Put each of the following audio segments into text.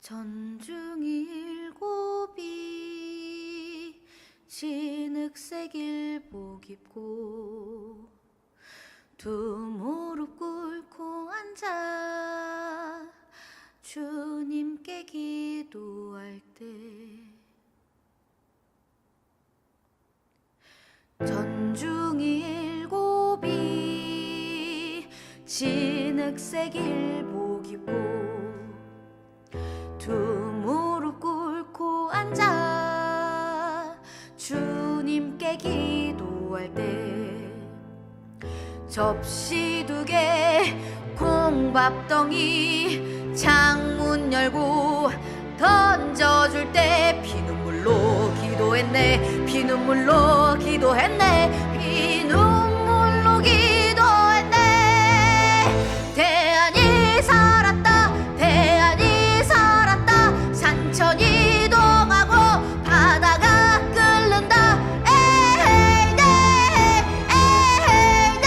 전중이 일곱이 진흙색 일복 입고 두 무릎 꿇고 앉아 주님께 기도할 때 전중이 일곱이 진흙색 일복 입고 두 무릎 꿇고 앉아 주님께 기도할 때 접시 두 개 콩밥덩이 창문 열고 던져줄 때 피눈물로 기도했네 피눈물로 기도했네 피눈물로 기도했네 대안이 살았다 대안이 살았다 산천 이동하고 바다가 끓는다 에헤이 네 에헤이 네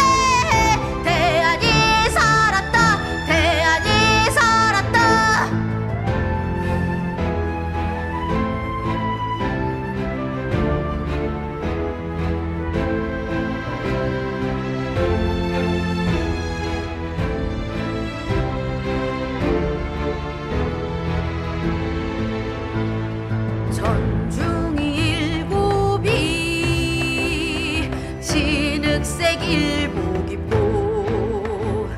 대안이 살았다 대안이 살았다 전중이 일곱이 진흙색 일복 입고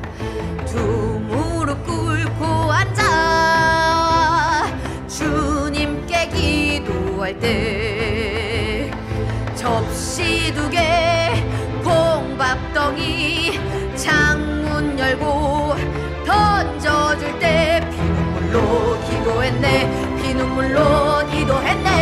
두 무릎 꿇고 앉아 주님께 기도할 때 접시 두 개 콩밥덩이 창문 열고 던져줄 때 피눈물로 기도했네 피눈물로 기도했네